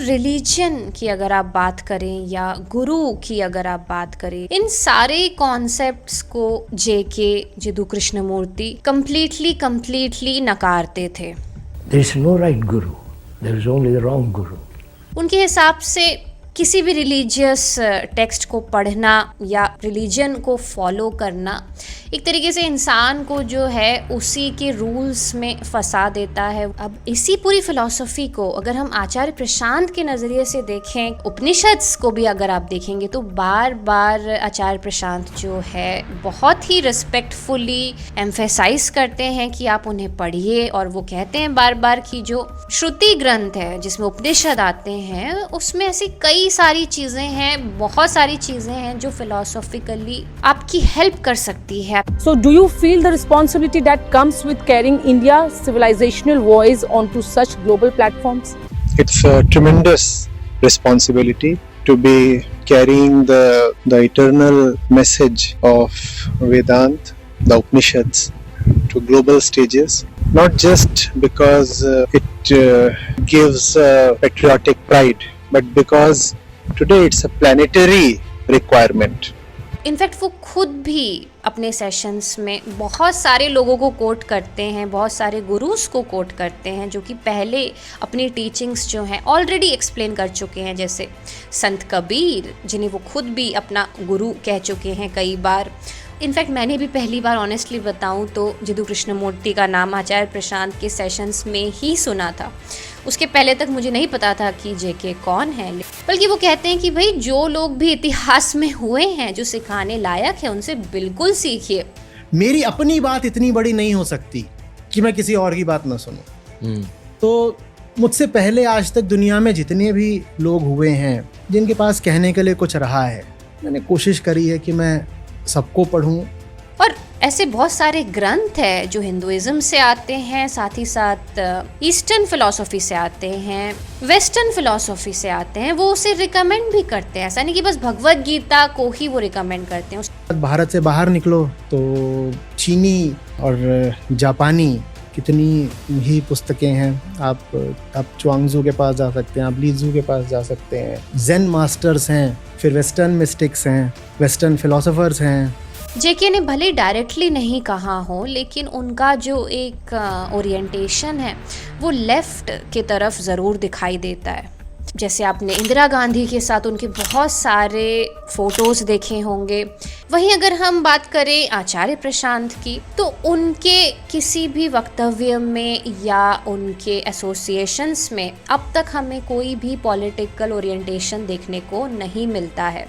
Religion की अगर आप बात करें या गुरु की अगर आप बात करें, इन सारे कॉन्सेप्ट्स को जेके जिदू कृष्णमूर्ति कम्प्लीटली नकारते थे। There is no right guru. There is only the wrong guru. उनके हिसाब से किसी भी रिलीजियस टेक्स्ट को पढ़ना या रिलीजन को फॉलो करना एक तरीके से इंसान को जो है उसी के रूल्स में फंसा देता है। अब इसी पूरी फिलॉसफी को अगर हम आचार्य प्रशांत के नज़रिए से देखें, उपनिषद्स को भी अगर आप देखेंगे तो बार बार आचार्य प्रशांत जो है बहुत ही रिस्पेक्टफुली एम्फेसाइज करते हैं कि आप उन्हें पढ़िए, और वो कहते हैं बार बार कि जो श्रुति ग्रंथ है जिसमें उपनिषद आते हैं उसमें ऐसी कई सारी चीज़ें हैं, बहुत सारी चीज़ें हैं जो फिलोसॉफिकली आपकी हेल्प कर सकती है। So do you feel the responsibility that comes with carrying India's civilizational voice onto such global platforms? It's a tremendous responsibility to be carrying the eternal message of Vedanta, the Upanishads, to global stages. Not just because it gives patriotic pride, but because today it's a planetary requirement. In fact वो खुद भी अपने sessions में बहुत सारे लोगों को coat करते हैं, बहुत सारे गुरुस को कोट करते हैं जो कि पहले अपनी टीचिंग्स जो हैं ऑलरेडी एक्सप्लेन कर चुके हैं, जैसे संत कबीर जिन्हें वो खुद भी अपना गुरु कह चुके हैं कई बार। इनफैक्ट मैंने भी पहली बार ऑनेस्टली बताऊं तो जिदू कृष्णमूर्ति का नाम आचार्य प्रशांत के सेशंस में ही सुना था। उसके पहले तक मुझे नहीं पता था कि जेके कौन है, बल्कि वो कहते हैं कि भाई जो लोग भी इतिहास में हुए हैं, जो सिखाने लायक है, उनसे बिल्कुल सीखिए। मेरी अपनी बात इतनी बड़ी नहीं हो सकती कि मैं किसी और की बात ना सुनूं। तो मुझसे पहले आज तक दुनिया में जितने भी लोग हुए हैं जिनके पास कहने के लिए कुछ रहा है, मैंने कोशिश करी है कि मैं सबको पढ़ूं। और ऐसे बहुत सारे ग्रंथ हैं जो हिंदुइज्म से आते हैं, साथ ही साथ ईस्टर्न फिलॉसफी से आते हैं, वेस्टर्न फिलॉसफी से आते हैं, वो उसे रिकमेंड भी करते हैं। ऐसा नहीं कि बस भगवत गीता को ही वो रिकमेंड करते हैं। भारत से बाहर निकलो तो चीनी और जापानी कितनी ही पुस्तकें हैं। आप च्वांगजू के पास जा सकते हैं, आप लीजू के पास जा सकते हैं, जेन मास्टर्स हैं, फिर वेस्टर्न मिस्टिक्स हैं, वेस्टर्न फिलोसोफर्स हैं। जेके ने भले डायरेक्टली नहीं कहा हो, लेकिन उनका जो एक ओरिएंटेशन है वो लेफ़्ट की तरफ ज़रूर दिखाई देता है। जैसे आपने इंदिरा गांधी के साथ उनके बहुत सारे फ़ोटोज़ देखे होंगे। वहीं अगर हम बात करें आचार्य प्रशांत की, तो उनके किसी भी वक्तव्य में या उनके एसोसिएशंस में अब तक हमें कोई भी पॉलिटिकल ओरिएंटेशन देखने को नहीं मिलता है।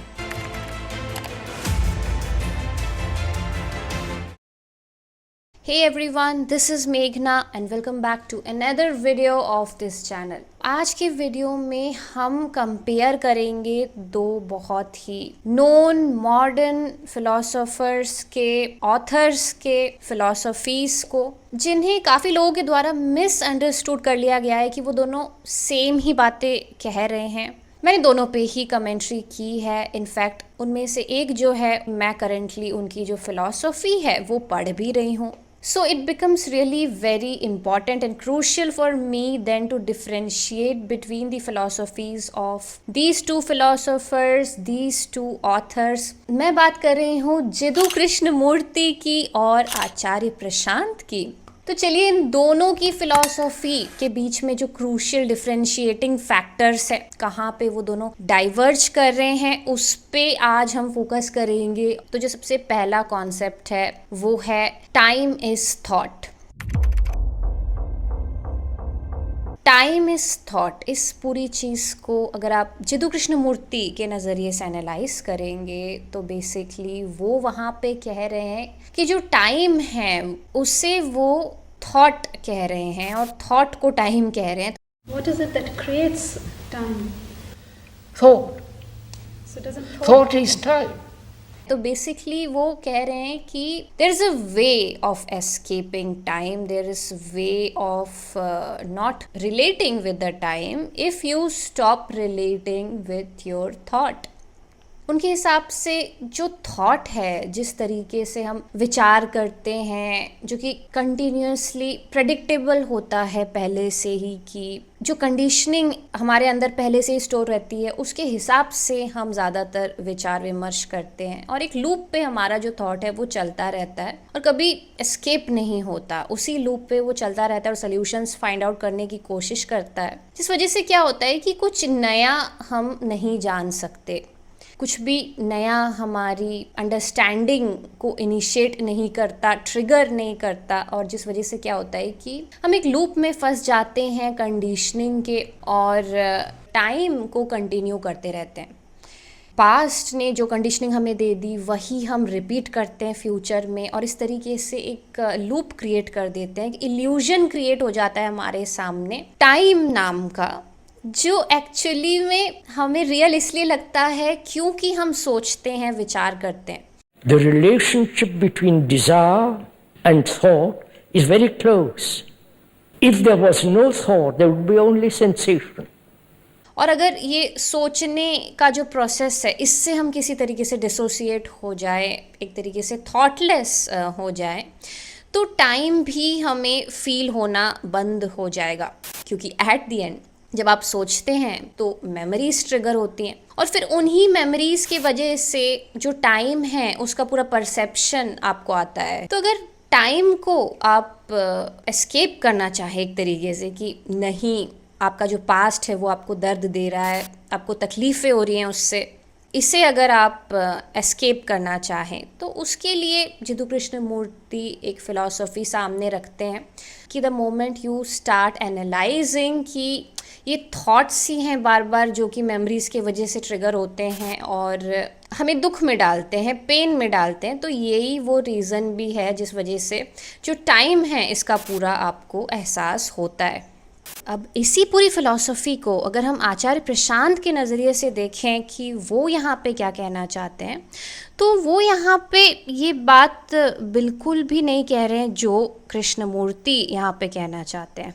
Hey everyone, this is Meghna and welcome back to another video of this channel. आज के वीडियो में हम कंपेयर करेंगे दो बहुत ही नोन मॉडर्न फिलोसोफर्स के ऑथर्स के फिलोसफीज़ को, जिन्हें काफ़ी लोगों के द्वारा मिसअंडरस्टूड कर लिया गया है कि वो दोनों सेम ही बातें कह रहे हैं। मैंने दोनों पे ही कमेंट्री की है। इनफैक्ट उनमें से एक जो है, मैं करेंटली उनकी जो फ़िलॉसफी है वो पढ़ भी रही हूँ। So it becomes really very important and crucial for me then to differentiate between the philosophies of these two philosophers, these two authors. मैं बात कर रही हूँ जिदू कृष्णमूर्ति की और आचार्य प्रशांत की। तो चलिए इन दोनों की फिलॉसफी के बीच में जो क्रूशियल डिफरेंशिएटिंग फैक्टर्स है, कहाँ पे वो दोनों डाइवर्ज कर रहे हैं, उस पे आज हम फोकस करेंगे। तो जो सबसे पहला कॉन्सेप्ट है वो है time is thought. Time is thought, इस पूरी चीज़ को अगर आप जिदू कृष्णमूर्ति के नज़रिए से एनालाइज करेंगे तो बेसिकली वो वहाँ पे कह रहे हैं कि जो टाइम है उसे वो थॉट कह रहे हैं और थॉट को टाइम कह रहे हैं। What is it that creates time? Thought. So doesn't Thought is time. तो बेसिकली वो कह रहे हैं कि there is a way of escaping time, there is way of not relating with the time if you stop relating with your thought. उनके हिसाब से जो थॉट है, जिस तरीके से हम विचार करते हैं, जो कि कंटिन्यूसली प्रेडिक्टेबल होता है पहले से ही, कि जो कंडीशनिंग हमारे अंदर पहले से ही स्टोर रहती है, उसके हिसाब से हम ज़्यादातर विचार विमर्श करते हैं और एक लूप पे हमारा जो थॉट है वो चलता रहता है और कभी एस्केप नहीं होता। उसी लूप पे वो चलता रहता है और सॉल्यूशंस फाइंड आउट करने की कोशिश करता है, जिस वजह से क्या होता है कि कुछ नया हम नहीं जान सकते, कुछ भी नया हमारी अंडरस्टैंडिंग को इनिशिएट नहीं करता, ट्रिगर नहीं करता, और जिस वजह से क्या होता है कि हम एक लूप में फंस जाते हैं कंडीशनिंग के और टाइम को कंटिन्यू करते रहते हैं। पास्ट ने जो कंडीशनिंग हमें दे दी वही हम रिपीट करते हैं फ्यूचर में और इस तरीके से एक लूप क्रिएट कर देते हैं, इल्यूजन क्रिएट हो जाता है हमारे सामने टाइम नाम का, जो एक्चुअली में हमें रियल इसलिए लगता है क्योंकि हम सोचते हैं, विचार करते हैं। The relationship between desire and thought is very close. If there was no thought, there would be only sensation. और अगर ये सोचने का जो प्रोसेस है इससे हम किसी तरीके से डिसोसिएट हो जाए, एक तरीके से थॉटलेस हो जाए, तो टाइम भी हमें फील होना बंद हो जाएगा, क्योंकि एट द एंड जब आप सोचते हैं तो मेमोरीज ट्रिगर होती हैं और फिर उन्हीं मेमोरीज की वजह से जो टाइम है उसका पूरा परसेप्शन आपको आता है। तो अगर टाइम को आप एस्केप करना चाहे एक तरीके से कि नहीं, आपका जो पास्ट है वो आपको दर्द दे रहा है, आपको तकलीफ़ें हो रही हैं उससे, इसे अगर आप एस्केप करना चाहें तो उसके लिए जिदु कृष्णमूर्ति एक फ़िलॉसफ़ी सामने रखते हैं कि the moment you start analysing कि ये थॉट्स ही हैं बार बार जो कि मेमोरीज़ के वजह से ट्रिगर होते हैं और हमें दुख में डालते हैं, पेन में डालते हैं, तो यही वो रीज़न भी है जिस वजह से जो टाइम है इसका पूरा आपको एहसास होता है। अब इसी पूरी फ़िलॉसफ़ी को अगर हम आचार्य प्रशांत के नज़रिए से देखें कि वो यहाँ पे क्या कहना चाहते हैं, तो वो यहाँ पे ये बात बिल्कुल भी नहीं कह रहे हैं जो कृष्णमूर्ति यहाँ पे कहना चाहते हैं।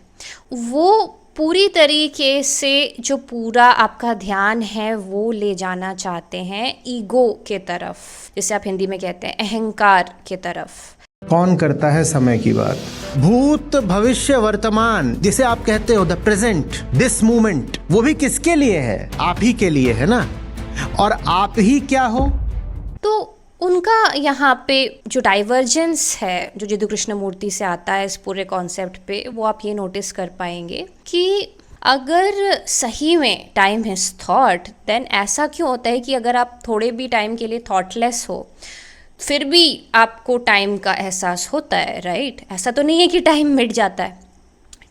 वो पूरी तरीके से जो पूरा आपका ध्यान है वो ले जाना चाहते हैं ईगो के तरफ, जिसे आप हिंदी में कहते हैं अहंकार के तरफ। कौन करता है समय की बात? भूत, भविष्य, वर्तमान, जिसे आप कहते हो द प्रेजेंट, दिस मोमेंट, वो भी किसके लिए है? आप ही के लिए है ना। और आप ही क्या हो? तो उनका यहाँ पे जो डाइवर्जेंस है जो जिदु कृष्णमूर्ति से आता है इस पूरे कॉन्सेप्ट पे, वो आप ये नोटिस कर पाएंगे कि अगर सही में टाइम इज थॉट, देन ऐसा क्यों होता है कि अगर आप थोड़े भी टाइम के लिए थॉटलेस हो फिर भी आपको टाइम का एहसास होता है, राइट? ऐसा तो नहीं है कि टाइम मिट जाता है।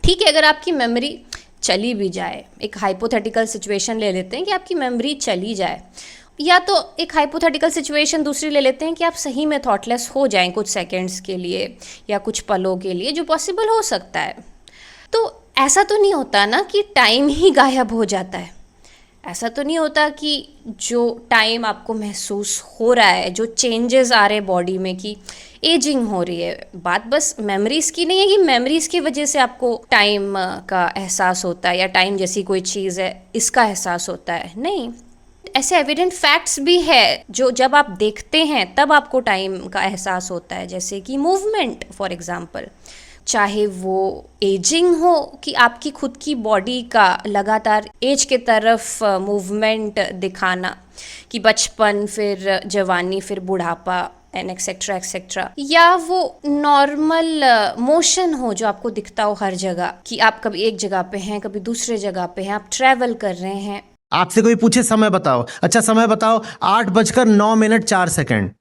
ठीक है, अगर आपकी मेमोरी चली भी जाए, एक हाइपोथेटिकल सिचुएशन ले लेते हैं कि आपकी मेमोरी चली जाए, या तो एक हाइपोथेटिकल सिचुएशन दूसरी ले लेते हैं कि आप सही में थॉटलेस हो जाएं कुछ सेकंड्स के लिए या कुछ पलों के लिए, जो पॉसिबल हो सकता है। तो ऐसा तो नहीं होता ना कि टाइम ही गायब हो जाता है। ऐसा तो नहीं होता कि जो टाइम आपको महसूस हो रहा है, जो चेंजेस आ रहे हैं बॉडी में कि एजिंग हो रही है, बात बस मेमोरीज़ की नहीं है कि मेमोरीज़ की वजह से आपको टाइम का एहसास होता है या टाइम जैसी कोई चीज़ है इसका एहसास होता है। नहीं, ऐसे एविडेंट फैक्ट्स भी है जो जब आप देखते हैं तब आपको टाइम का एहसास होता है, जैसे कि मूवमेंट फॉर एग्जांपल, चाहे वो एजिंग हो कि आपकी खुद की बॉडी का लगातार एज के तरफ मूवमेंट दिखाना, कि बचपन फिर जवानी फिर बुढ़ापा एंड एक्सेट्रा एक्सेट्रा, या वो नॉर्मल मोशन हो जो आपको दिखता हो हर जगह कि आप कभी एक जगह पे हैं कभी दूसरे जगह पे हैं, आप ट्रैवल कर रहे हैं। आपसे कोई पूछे समय बताओ, अच्छा समय बताओ, 8:09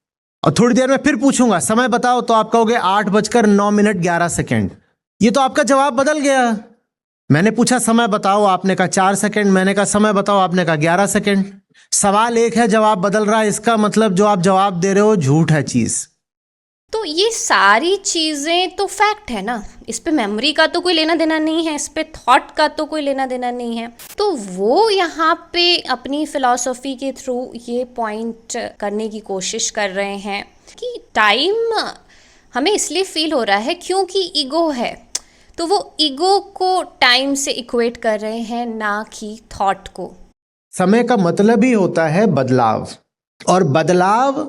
और थोड़ी देर में फिर पूछूंगा समय बताओ, तो आप कहोगे 8:09 ये तो आपका जवाब बदल गया। मैंने पूछा समय बताओ, आपने कहा 4 सेकंड, मैंने कहा समय बताओ, आपने कहा 11 सेकंड। सवाल एक है, जवाब बदल रहा है, इसका मतलब जो आप जवाब दे रहे हो झूठ है चीज। तो ये सारी चीज़ें तो फैक्ट है ना, इस पे मेमोरी का तो कोई लेना देना नहीं है, इस पे थॉट का तो कोई लेना देना नहीं है। तो वो यहाँ पे अपनी फिलॉसफी के थ्रू ये पॉइंट करने की कोशिश कर रहे हैं कि टाइम हमें इसलिए फील हो रहा है क्योंकि ईगो है, तो वो ईगो को टाइम से इक्वेट कर रहे हैं, ना कि थॉट को। समय का मतलब ही होता है बदलाव। और बदलाव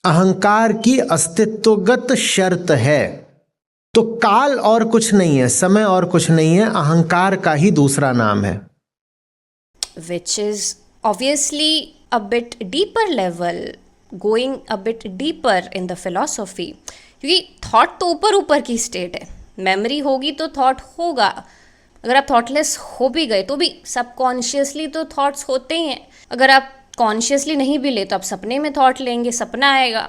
अहंकार की अस्तित्वगत शर्त है। तो काल और कुछ नहीं है, समय और कुछ नहीं है, अहंकार का ही दूसरा नाम है। Which is obviously a bit deeper level, going a bit deeper in the philosophy. क्योंकि थॉट तो ऊपर ऊपर की स्टेट है, मेमोरी होगी तो थॉट होगा। अगर आप थॉटलेस हो भी गए तो भी सबकॉन्शियसली तो थॉट्स होते ही हैं। अगर आप कॉन्शियसली नहीं भी ले तो आप सपने में थॉट लेंगे, सपना आएगा।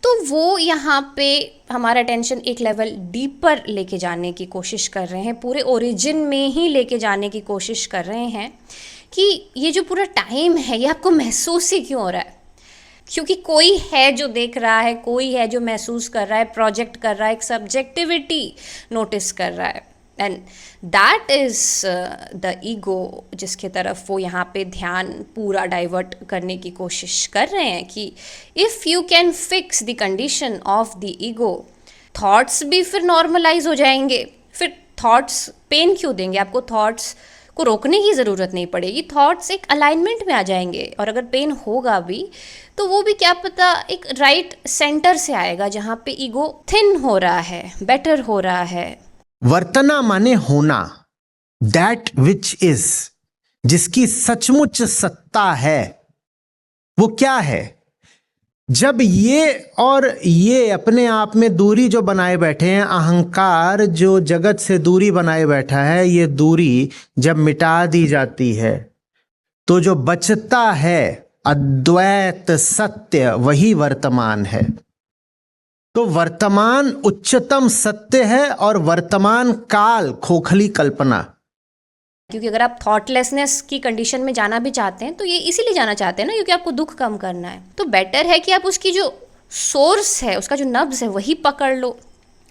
तो वो यहाँ पे हमारा अटेंशन एक लेवल डीपर लेके जाने की कोशिश कर रहे हैं, पूरे ओरिजिन में ही लेके जाने की कोशिश कर रहे हैं कि ये जो पूरा टाइम है ये आपको महसूस ही क्यों हो रहा है। क्योंकि कोई है जो देख रहा है, कोई है जो महसूस कर रहा है, प्रोजेक्ट कर रहा है, एक सब्जेक्टिविटी नोटिस कर रहा है। And that is the ego, जिसके तरफ वो यहाँ पे ध्यान पूरा डाइवर्ट करने की कोशिश कर रहे हैं कि if you can fix the condition of the ego, thoughts भी फिर नॉर्मलाइज हो जाएंगे। फिर थॉट्स पेन क्यों देंगे आपको, थॉट्स को रोकने की ज़रूरत नहीं पड़ेगी, थॉट्स एक अलाइनमेंट में आ जाएंगे। और अगर पेन होगा भी तो वो भी क्या पता एक राइट सेंटर से आएगा जहाँ पे ईगो थिन हो रहा है, बेटर हो रहा है। वर्तना माने होना, दैट विच इज, जिसकी सचमुच सत्ता है। वो क्या है? जब ये और ये अपने आप में दूरी जो बनाए बैठे हैं, अहंकार जो जगत से दूरी बनाए बैठा है, ये दूरी जब मिटा दी जाती है तो जो बचता है अद्वैत सत्य, वही वर्तमान है। तो वर्तमान उच्चतम सत्य है और वर्तमान काल खोखली कल्पना। क्योंकि अगर आप थॉटलेसनेस की कंडीशन में जाना भी चाहते हैं तो ये इसीलिए जाना चाहते हैं ना, क्योंकि आपको दुख कम करना है। तो बेटर है कि आप उसकी जो सोर्स है, उसका जो नब्ज है, वही पकड़ लो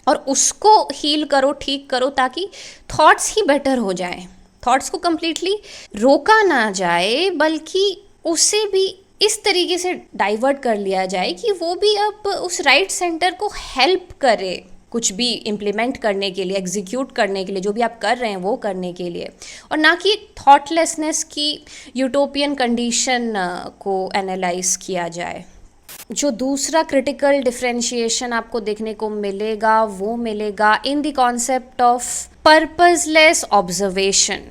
और उसको हील करो, ठीक करो, ताकि थॉट्स ही बेटर हो जाएं। थॉट्स को कंप्लीटली रोका ना जाए, बल्कि उसे भी इस तरीके से डाइवर्ट कर लिया जाए कि वो भी अब उस राइट सेंटर को हेल्प करे कुछ भी इम्प्लीमेंट करने के लिए, एग्जीक्यूट करने के लिए, जो भी आप कर रहे हैं वो करने के लिए, और ना कि थॉटलेसनेस की यूटोपियन कंडीशन को एनालाइज किया जाए। जो दूसरा क्रिटिकल डिफरेंशिएशन आपको देखने को मिलेगा वो मिलेगा in the concept of purposeless observation.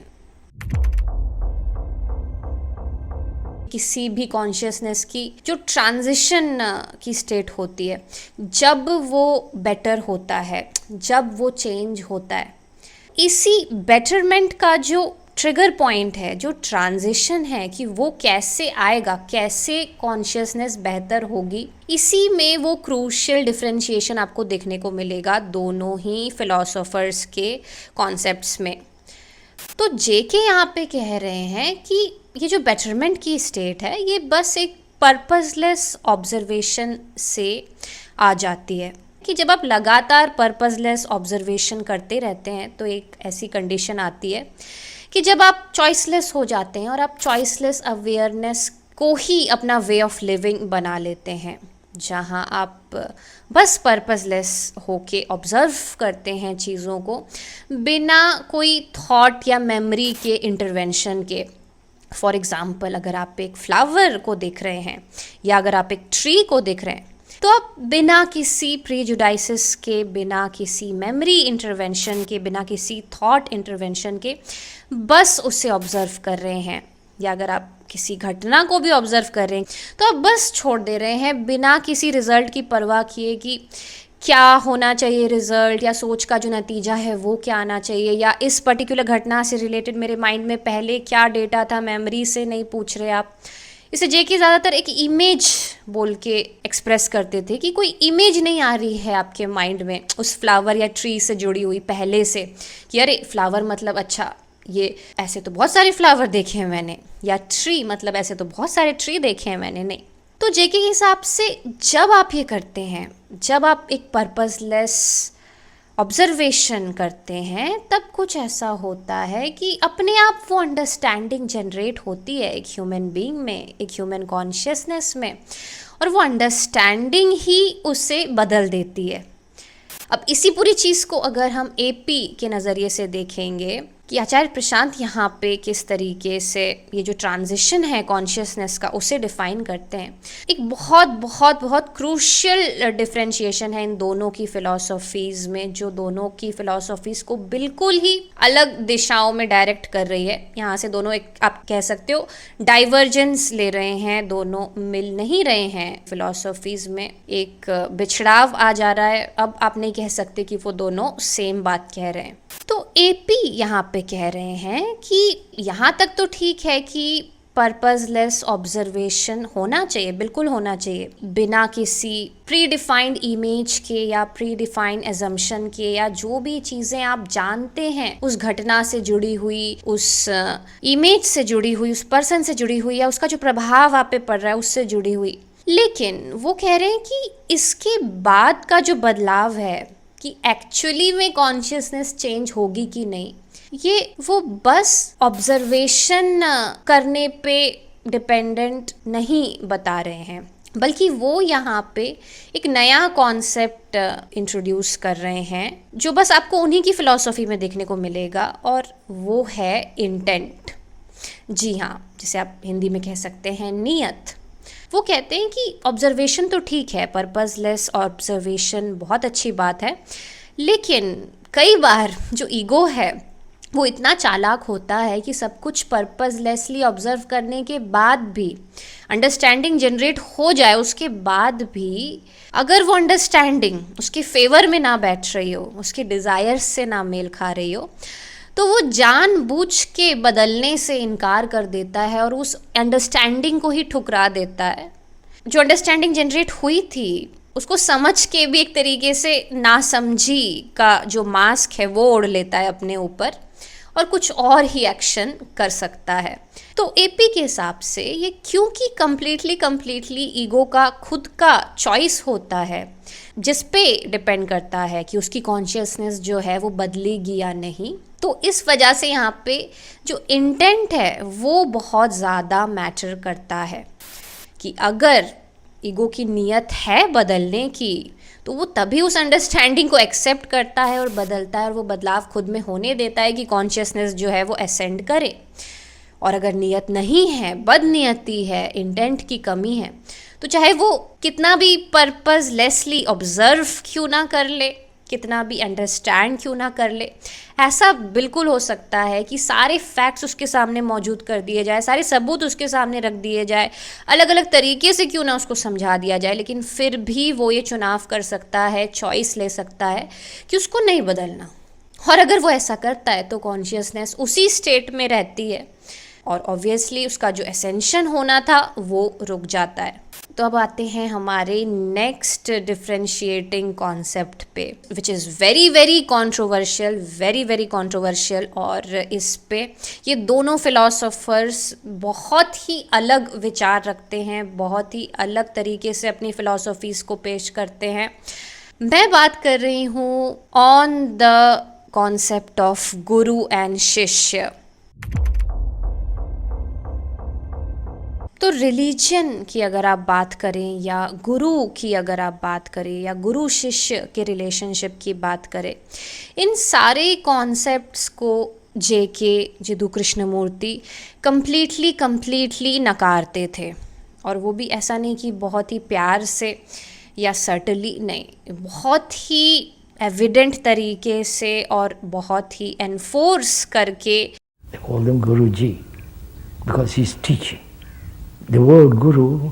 किसी भी कॉन्शियसनेस की जो ट्रांजिशन की स्टेट होती है, जब वो बेटर होता है, जब वो चेंज होता है, इसी बेटरमेंट का जो ट्रिगर पॉइंट है, जो ट्रांजिशन है कि वो कैसे आएगा, कैसे कॉन्शियसनेस बेहतर होगी, इसी में वो क्रूशियल डिफरेंशिएशन आपको देखने को मिलेगा दोनों ही फिलोसोफर्स के कॉन्सेप्ट्स में। तो जेके यहाँ पे कह रहे हैं कि ये जो बेटरमेंट की स्टेट है ये बस एक पर्पसलेस ऑब्जर्वेशन से आ जाती है कि जब आप लगातार पर्पसलेस ऑब्जर्वेशन करते रहते हैं तो एक ऐसी कंडीशन आती है कि जब आप चॉइसलेस हो जाते हैं और आप चॉइसलेस अवेयरनेस को ही अपना वे ऑफ लिविंग बना लेते हैं, जहाँ आप बस पर्पसलेस होके ऑब्ज़र्व करते हैं चीज़ों को बिना कोई थॉट या मेमोरी के इंटरवेंशन के। फॉर एग्ज़ाम्पल, अगर आप एक फ्लावर को देख रहे हैं या अगर आप एक ट्री को देख रहे हैं तो आप बिना किसी प्रीजुडाइसिस के, बिना किसी मेमोरी इंटरवेंशन के, बिना किसी थॉट इंटरवेंशन के बस उसे ऑब्ज़र्व कर रहे हैं। या अगर आप किसी घटना को भी ऑब्ज़र्व कर रहे हैं तो आप बस छोड़ दे रहे हैं बिना किसी रिज़ल्ट की परवाह किए कि क्या होना चाहिए रिज़ल्ट, या सोच का जो नतीजा है वो क्या आना चाहिए, या इस पर्टिकुलर घटना से रिलेटेड मेरे माइंड में पहले क्या डेटा था, मेमोरी से नहीं पूछ रहे आप। इसे जेके ज़्यादातर एक इमेज बोल के एक्सप्रेस करते थे कि कोई इमेज नहीं आ रही है आपके माइंड में उस फ्लावर या ट्री से जुड़ी हुई पहले से कि अरे फ्लावर मतलब अच्छा ये ऐसे तो बहुत सारे फ्लावर देखे हैं मैंने, या ट्री मतलब ऐसे तो बहुत सारे ट्री देखे हैं मैंने, नहीं। तो जेके के हिसाब से जब आप ये करते हैं, जब आप एक पर्पसलेस ऑब्जर्वेशन करते हैं, तब कुछ ऐसा होता है कि अपने आप वो अंडरस्टैंडिंग जनरेट होती है एक ह्यूमन बीइंग में, एक ह्यूमन कॉन्शियसनेस में, और वो अंडरस्टैंडिंग ही उसे बदल देती है। अब इसी पूरी चीज़ को अगर हम एपी के नज़रिए से देखेंगे कि आचार्य प्रशांत यहाँ पे किस तरीके से ये जो ट्रांजिशन है कॉन्शियसनेस का उसे डिफाइन करते हैं। एक बहुत बहुत बहुत क्रूशियल डिफरेंशिएशन है इन दोनों की फ़िलॉसफीज़ में, जो दोनों की फ़िलॉसफीज़ को बिल्कुल ही अलग दिशाओं में डायरेक्ट कर रही है। यहाँ से दोनों एक आप कह सकते हो डाइवर्जेंस ले रहे हैं, दोनों मिल नहीं रहे हैं फ़िलॉसफीज़ में, एक बिछड़ाव आ जा रहा है। अब आप नहीं कह सकते कि वो दोनों सेम बात कह रहे हैं। तो एपी यहाँ पे कह रहे हैं कि यहाँ तक तो ठीक है कि पर्पसलेस ऑब्जर्वेशन होना चाहिए, बिल्कुल होना चाहिए, बिना किसी प्री डिफाइंड इमेज के या प्री डिफाइंड एजम्पशन के, या जो भी चीज़ें आप जानते हैं उस घटना से जुड़ी हुई, उस इमेज से जुड़ी हुई, उस पर्सन से जुड़ी हुई, या उसका जो प्रभाव आप पे पड़ रहा है उससे जुड़ी हुई। लेकिन वो कह रहे हैं कि इसके बाद का जो बदलाव है कि एक्चुअली में कॉन्शियसनेस चेंज होगी कि नहीं, ये वो बस ऑब्जर्वेशन करने पे डिपेंडेंट नहीं बता रहे हैं, बल्कि वो यहाँ पे एक नया कॉन्सेप्ट इंट्रोड्यूस कर रहे हैं जो बस आपको उन्हीं की फ़िलॉसफी में देखने को मिलेगा, और वो है इंटेंट। जी हाँ, जिसे आप हिंदी में कह सकते हैं नीयत। वो कहते हैं कि ऑब्जर्वेशन तो ठीक है, पर्पसलेस ऑब्जर्वेशन बहुत अच्छी बात है, लेकिन कई बार जो ईगो है वो इतना चालाक होता है कि सब कुछ पर्पसलेसली ऑब्जर्व करने के बाद भी, अंडरस्टैंडिंग जनरेट हो जाए उसके बाद भी, अगर वो अंडरस्टैंडिंग उसके फेवर में ना बैठ रही हो, उसके डिज़ायर्स से ना मेल खा रही हो, तो वो जानबूझ के बदलने से इनकार कर देता है और उस अंडरस्टैंडिंग को ही ठुकरा देता है। जो अंडरस्टैंडिंग जनरेट हुई थी उसको समझ के भी एक तरीके से नासमझी का जो मास्क है वो ओढ़ लेता है अपने ऊपर और कुछ और ही एक्शन कर सकता है। तो एपी के हिसाब से ये क्योंकि कम्प्लीटली ईगो का खुद का चॉइस होता है, जिस पे डिपेंड करता है कि उसकी कॉन्शियसनेस जो है वो बदलेगी या नहीं, तो इस वजह से यहाँ पे जो इंटेंट है वो बहुत ज़्यादा मैटर करता है कि अगर ईगो की नीयत है बदलने की तो वो तभी उस अंडरस्टैंडिंग को एक्सेप्ट करता है और बदलता है, और वो बदलाव खुद में होने देता है कि कॉन्शियसनेस जो है वो असेंड करे। और अगर नीयत नहीं है, बदनीयती है, इंटेंट की कमी है, तो चाहे वो कितना भी पर्पसलेसली ऑब्जर्व क्यों ना कर ले, कितना भी अंडरस्टैंड क्यों ना कर ले, ऐसा बिल्कुल हो सकता है कि सारे फैक्ट्स उसके सामने मौजूद कर दिए जाए, सारे सबूत उसके सामने रख दिए जाए, अलग अलग तरीके से क्यों ना उसको समझा दिया जाए, लेकिन फिर भी वो ये चुनाव कर सकता है, चॉइस ले सकता है कि उसको नहीं बदलना। और अगर वो ऐसा करता है तो कॉन्शियसनेस उसी स्टेट में रहती है और ऑब्वियसली उसका जो एसेंशन होना था वो रुक जाता है। तो अब आते हैं हमारे नेक्स्ट डिफरेंशिएटिंग कॉन्सेप्ट पे, विच इज़ वेरी कंट्रोवर्शियल, और इस पे ये दोनों फिलोसोफर्स बहुत ही अलग विचार रखते हैं, बहुत ही अलग तरीके से अपनी फिलोसफीज़ को पेश करते हैं। मैं बात कर रही हूँ on the concept of Guru and शिष्य। तो रिलीजन की अगर आप बात करें या गुरु की अगर आप बात करें या गुरु शिष्य के रिलेशनशिप की बात करें, इन सारे कॉन्सेप्ट्स को जेके जिदू कृष्णमूर्ति कम्प्लीटली नकारते थे, और वो भी ऐसा नहीं कि बहुत ही प्यार से या सर्टली, नहीं, बहुत ही एविडेंट तरीके से और बहुत ही एनफोर्स करके। They call him Guruji because he's teaching. The word guru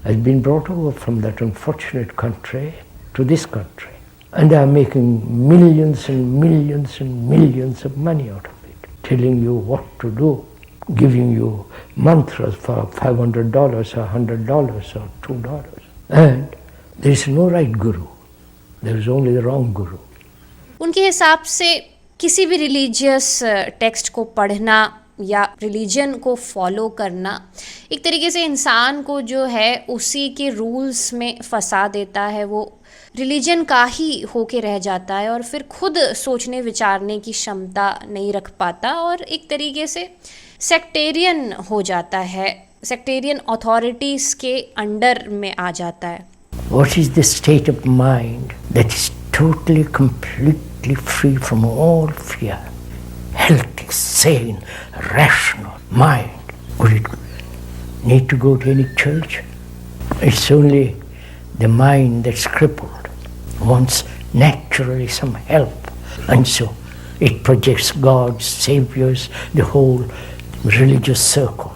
has been brought over from that unfortunate country to this country, and they are making millions and millions and millions of money out of it, telling you what to do, giving you mantras for $500 or $100 or $2. And there is no right guru, there is only the wrong guru. उनके हिसाब से किसी भी religious text को पढ़ना या religion को follow करना एक तरीके से इंसान को जो है उसी के रूल्स में फंसा देता है, वो रिलीजन का ही होके रह जाता है और फिर खुद सोचने विचारने की क्षमता नहीं रख पाता और एक तरीके से सेक्टेरियन हो जाता है, सेक्टेरियन अथॉरिटीज़ के अंडर में आ जाता है। What is the state of mind that is totally, completely free from all fear, healthy, sane, rational mind, would it need to go to any church? It's only the mind that's crippled, wants naturally some help, and so it projects gods, saviors, the whole religious circle.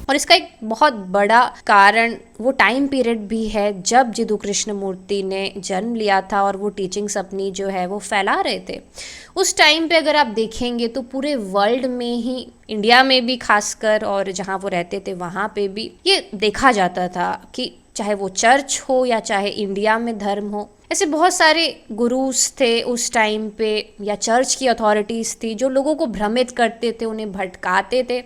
और इसका एक बहुत बड़ा कारण वो time period भी है जब जिदू कृष्णमूर्ति ने जन्म लिया था और वो टीचिंग्स अपनी जो है वो फैला रहे थे। उस टाइम पे अगर आप देखेंगे तो पूरे वर्ल्ड में ही, इंडिया में भी खासकर, और जहाँ वो रहते थे वहाँ पे भी ये देखा जाता था कि चाहे वो चर्च हो या चाहे इंडिया में धर्म हो, ऐसे बहुत सारे गुरुज थे उस टाइम पे, या चर्च की अथॉरिटीज़ थी जो लोगों को भ्रमित करते थे, उन्हें भटकाते थे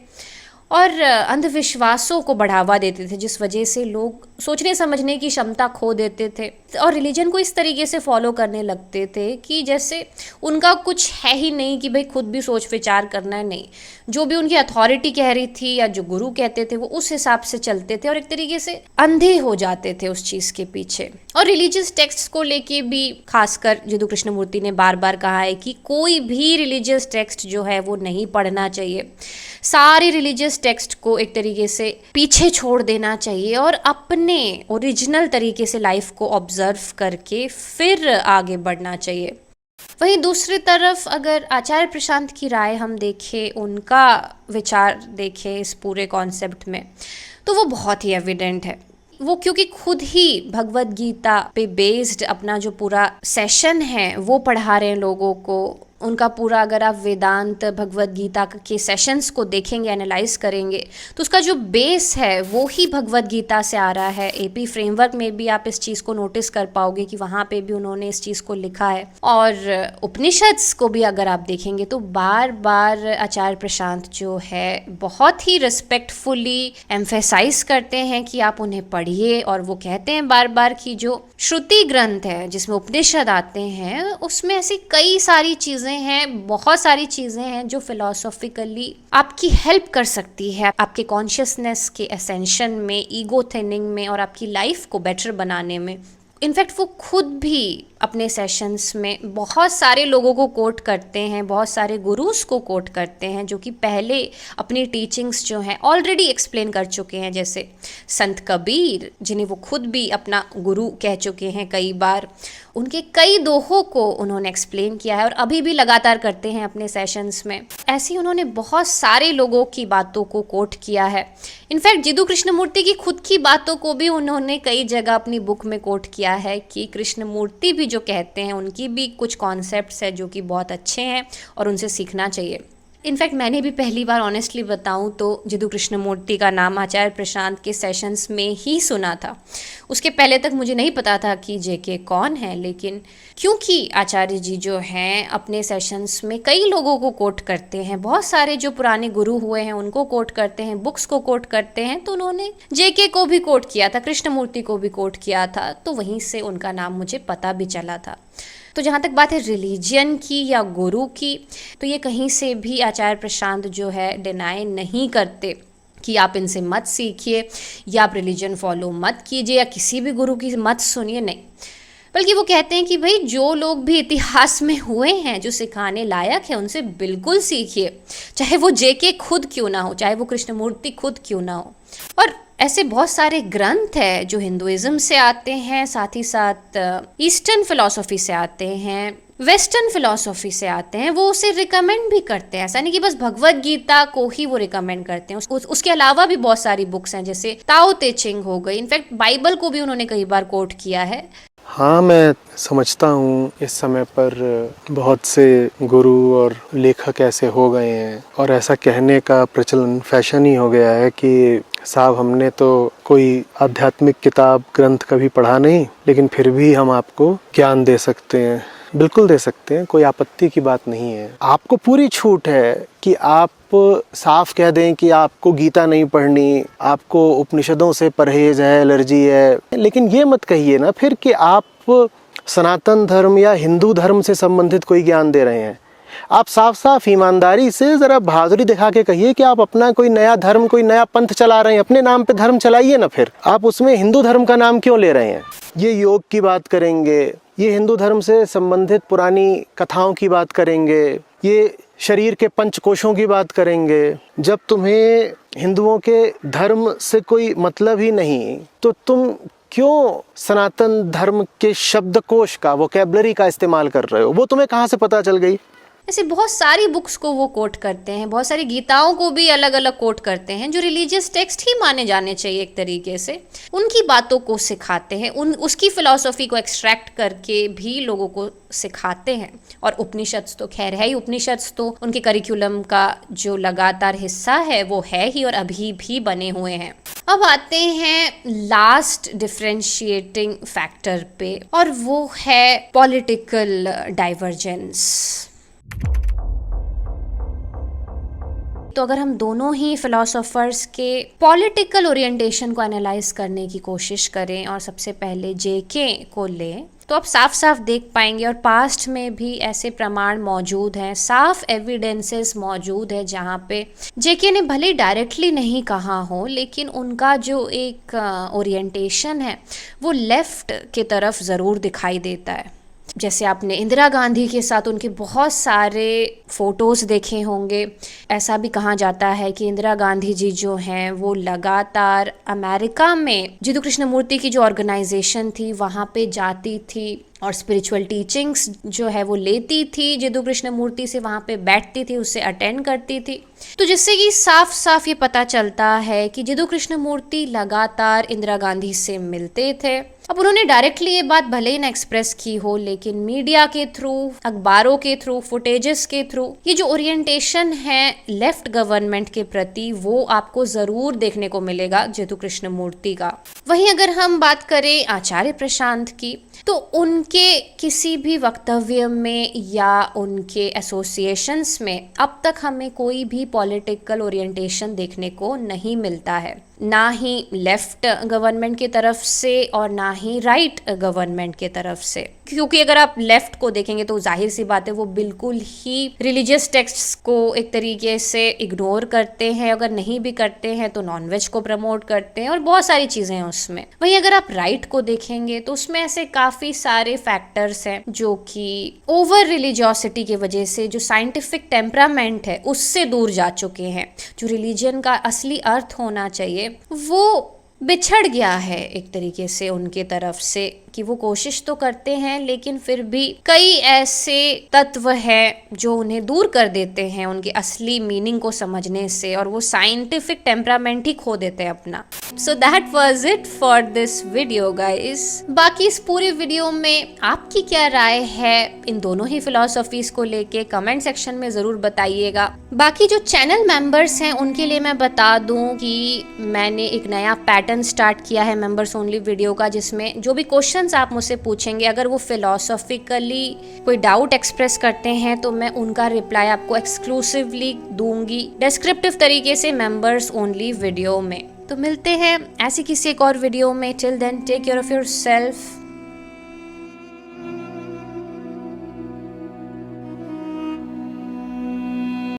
और अंधविश्वासों को बढ़ावा देते थे, जिस वजह से लोग सोचने समझने की क्षमता खो देते थे और रिलीजन को इस तरीके से फॉलो करने लगते थे कि जैसे उनका कुछ है ही नहीं, कि भाई खुद भी सोच विचार करना है। नहीं, जो भी उनकी अथॉरिटी कह रही थी या जो गुरु कहते थे वो उस हिसाब से चलते थे और एक तरीके से अंधे हो जाते थे उस चीज़ के पीछे। और रिलीजियस टेक्स्ट को लेके भी खासकर जिदू कृष्णमूर्ति ने बार बार कहा है कि कोई भी रिलीजियस टेक्स्ट जो है वो नहीं पढ़ना चाहिए, सारे रिलीजियस टेक्स्ट को एक तरीके से पीछे छोड़ देना चाहिए और अपने ओरिजिनल तरीके से लाइफ को ऑब्जर्व करके फिर आगे बढ़ना चाहिए। वहीं दूसरी तरफ अगर आचार्य प्रशांत की राय हम देखें, उनका विचार देखें इस पूरे कॉन्सेप्ट में, तो वो बहुत ही एविडेंट है। वो क्योंकि खुद ही भगवद गीता पे बेस्ड अपना जो पूरा सेशन है वो पढ़ा रहे हैं लोगों को। उनका पूरा, अगर आप वेदांत भगवद गीता के सेशंस को देखेंगे, एनालाइज करेंगे, तो उसका जो बेस है वो ही भगवद गीता से आ रहा है। एपी फ्रेमवर्क में भी आप इस चीज़ को नोटिस कर पाओगे कि वहाँ पे भी उन्होंने इस चीज़ को लिखा है। और उपनिषद्स को भी अगर आप देखेंगे तो बार बार आचार्य प्रशांत जो है बहुत ही रिस्पेक्टफुली एम्फेसाइज करते हैं कि आप उन्हें पढ़िए, और वो कहते हैं बार बार कि जो श्रुति ग्रंथ है जिसमें उपनिषद आते हैं उसमें ऐसी कई सारी चीज़ें हैं, बहुत सारी चीज़ें हैं जो फिलॉसॉफिकली आपकी हेल्प कर सकती है आपके कॉन्शियसनेस के एसेंशन में, ईगो थिनिंग में और आपकी लाइफ को बेटर बनाने में। इनफैक्ट वो खुद भी अपने सेशंस में बहुत सारे लोगों को कोट करते हैं, बहुत सारे गुरुस को कोट करते हैं जो कि पहले अपनी टीचिंग्स जो हैं ऑलरेडी एक्सप्लेन कर चुके हैं, जैसे संत कबीर जिन्हें वो खुद भी अपना गुरु कह चुके हैं कई बार। उनके कई दोहों को उन्होंने एक्सप्लेन किया है और अभी भी लगातार करते हैं अपने सेशंस में। ऐसे ही उन्होंने बहुत सारे लोगों की बातों को कोट किया है। इनफैक्ट जिदू कृष्णमूर्ति की खुद की बातों को भी उन्होंने कई जगह अपनी बुक में कोट किया है कि कृष्णमूर्ति भी जो कहते हैं उनकी भी कुछ कॉन्सेप्ट्स है जो कि बहुत अच्छे हैं और उनसे सीखना चाहिए। इनफैक्ट मैंने भी पहली बार ऑनेस्टली बताऊं तो जिदू कृष्णमूर्ति का नाम आचार्य प्रशांत के सेशंस में ही सुना था। उसके पहले तक मुझे नहीं पता था कि जेके कौन है, लेकिन क्योंकि आचार्य जी जो हैं अपने सेशंस में कई लोगों को कोट करते हैं, बहुत सारे जो पुराने गुरु हुए हैं उनको कोट करते हैं, बुक्स को कोट करते हैं, तो उन्होंने जेके को भी कोट किया था, कृष्णमूर्ति को भी कोट किया था, तो वहीं से उनका नाम मुझे पता भी चला था। तो जहाँ तक बात है रिलीजन की या गुरु की, तो ये कहीं से भी आचार्य प्रशांत जो है डिनाई नहीं करते कि आप इनसे मत सीखिए या आप रिलीजन फॉलो मत कीजिए या किसी भी गुरु की मत सुनिए, नहीं। बल्कि वो कहते हैं कि भाई जो लोग भी इतिहास में हुए हैं, जो सिखाने लायक है, उनसे बिल्कुल सीखिए, चाहे वो जेके खुद क्यों ना हो, चाहे वो कृष्णमूर्ति खुद क्यों ना हो। और ऐसे बहुत सारे ग्रंथ हैं जो हिंदुइज्म से आते हैं, साथ ही साथ ईस्टर्न फिलॉसफी से आते हैं, वेस्टर्न फिलॉसफी से आते हैं, वो उसे रिकमेंड भी करते हैं। ऐसा नहीं कि बस भगवद गीता को ही वो रिकमेंड करते हैं, उसके अलावा भी बहुत सारी बुक्स हैं, जैसे ताओ ते चिंग हो गई। इनफैक्ट बाइबल को भी उन्होंने कई बार कोट किया है। हाँ, मैं समझता हूँ इस समय पर बहुत से गुरु और लेखक ऐसे हो गए हैं और ऐसा कहने का प्रचलन फैशन ही हो गया है कि साहब हमने तो कोई आध्यात्मिक किताब ग्रंथ कभी पढ़ा नहीं, लेकिन फिर भी हम आपको ज्ञान दे सकते हैं। बिल्कुल दे सकते हैं, कोई आपत्ति की बात नहीं है। आपको पूरी छूट है कि आप साफ कह दें कि आपको गीता नहीं पढ़नी, आपको उपनिषदों से परहेज है, एलर्जी है, लेकिन ये मत कहिए ना फिर कि आप सनातन धर्म या हिंदू धर्म से संबंधित कोई ज्ञान दे रहे हैं। आप साफ साफ ईमानदारी से ज़रा बहादुरी दिखा के कहिए कि आप अपना कोई नया धर्म, कोई नया पंथ चला रहे हैं। अपने नाम पे धर्म चलाइए ना, फिर आप उसमें हिंदू धर्म का नाम क्यों ले रहे हैं? ये योग की बात करेंगे, ये हिंदू धर्म से संबंधित पुरानी कथाओं की बात करेंगे, ये शरीर के पंचकोशों की बात करेंगे। जब तुम्हें हिंदुओं के धर्म से कोई मतलब ही नहीं तो तुम क्यों सनातन धर्म के शब्दकोश का, वोकैबुलरी का इस्तेमाल कर रहे हो? वो तुम्हें कहाँ से पता चल गई? ऐसे बहुत सारी बुक्स को वो कोट करते हैं, बहुत सारी गीताओं को भी अलग अलग कोट करते हैं, जो रिलीजियस टेक्स्ट ही माने जाने चाहिए एक तरीके से। उनकी बातों को सिखाते हैं, उसकी फिलॉसफी को एक्सट्रैक्ट करके भी लोगों को सिखाते हैं। और उपनिषद तो खैर है ही, उपनिषद तो उनके करिकुलम का जो लगातार हिस्सा है वो है ही और अभी भी बने हुए हैं। अब आते हैं लास्ट डिफरेंशिएटिंग फैक्टर पे, और वो है पॉलिटिकल डाइवर्जेंस। तो अगर हम दोनों ही फिलोसोफर्स के पॉलिटिकल ओरिएंटेशन को एनालाइज करने की कोशिश करें और सबसे पहले जेके को लें, तो आप साफ साफ देख पाएंगे, और पास्ट में भी ऐसे प्रमाण मौजूद हैं, साफ एविडेंसेस मौजूद है जहाँ पे जेके ने भले डायरेक्टली नहीं कहा हो, लेकिन उनका जो एक ओरिएंटेशन है वो लेफ्ट के तरफ ज़रूर दिखाई देता है। जैसे आपने इंदिरा गांधी के साथ उनके बहुत सारे फ़ोटोज़ देखे होंगे। ऐसा भी कहा जाता है कि इंदिरा गांधी जी जो हैं वो लगातार अमेरिका में जिदू कृष्णमूर्ति की जो ऑर्गेनाइजेशन थी वहाँ पे जाती थी और स्पिरिचुअल टीचिंग्स जो है वो लेती थी, जिदू कृष्णमूर्ति से वहाँ पे बैठती थी, उससे अटेंड करती थी। तो जिससे कि साफ साफ ये पता चलता है कि जिदू कृष्णमूर्ति लगातार इंदिरा गांधी से मिलते थे। अब उन्होंने डायरेक्टली ये बात भले ही ना एक्सप्रेस की हो, लेकिन मीडिया के थ्रू, अखबारों के थ्रू, फुटेजेस के थ्रू ये जो ओरिएंटेशन है लेफ्ट गवर्नमेंट के प्रति वो आपको ज़रूर देखने को मिलेगा जिदू कृष्णमूर्ति का। वहीं अगर हम बात करें आचार्य प्रशांत की, तो उनके किसी भी वक्तव्य में या उनके एसोसिएशंस में अब तक हमें कोई भी पॉलिटिकल ओरिएंटेशन देखने को नहीं मिलता है, ना ही लेफ्ट गवर्नमेंट की तरफ से और ना ही राइट गवर्नमेंट की तरफ से। क्योंकि अगर आप लेफ्ट को देखेंगे तो जाहिर सी बात है वो बिल्कुल ही रिलीजियस टेक्स्ट्स को एक तरीके से इग्नोर करते हैं, अगर नहीं भी करते हैं तो नॉनवेज को प्रमोट करते हैं और बहुत सारी चीज़ें हैं उसमें। वहीं अगर आप राइट को देखेंगे तो उसमें ऐसे काफ़ी सारे फैक्टर्स हैं जो कि ओवर रिलीजियोसिटी की वजह से जो साइंटिफिक टेम्परामेंट है उससे दूर जा चुके हैं। जो रिलीजन का असली अर्थ होना चाहिए वो बिछड़ गया है एक तरीके से उनके तरफ से, कि वो कोशिश तो करते हैं लेकिन फिर भी कई ऐसे तत्व हैं जो उन्हें दूर कर देते हैं उनकी असली मीनिंग को समझने से, और वो साइंटिफिक टेम्परामेंट ही खो देते हैं अपना। So that was it for this video guys. बाकी इस पूरे वीडियो में आपकी क्या राय है इन दोनों ही फिलॉसफीज को लेके कमेंट सेक्शन में ज़रूर बताइएगा। बाकी जो चैनल मेंबर्स हैं उनके लिए मैं बता दूं कि मैंने एक नया पैटर्न स्टार्ट किया है मेंबर्स ओनली वीडियो का, जिसमें जो भी क्वेश्चंस आप मुझसे पूछेंगे अगर वो फिलोसॉफिकली कोई डाउट एक्सप्रेस करते हैं तो मैं उनका रिप्लाई आपको एक्सक्लूसिवली दूंगी डिस्क्रिप्टिव तरीके से मेंबर्स ओनली वीडियो में। तो मिलते हैं ऐसी किसी एक और वीडियो में। Till then take care of yourself.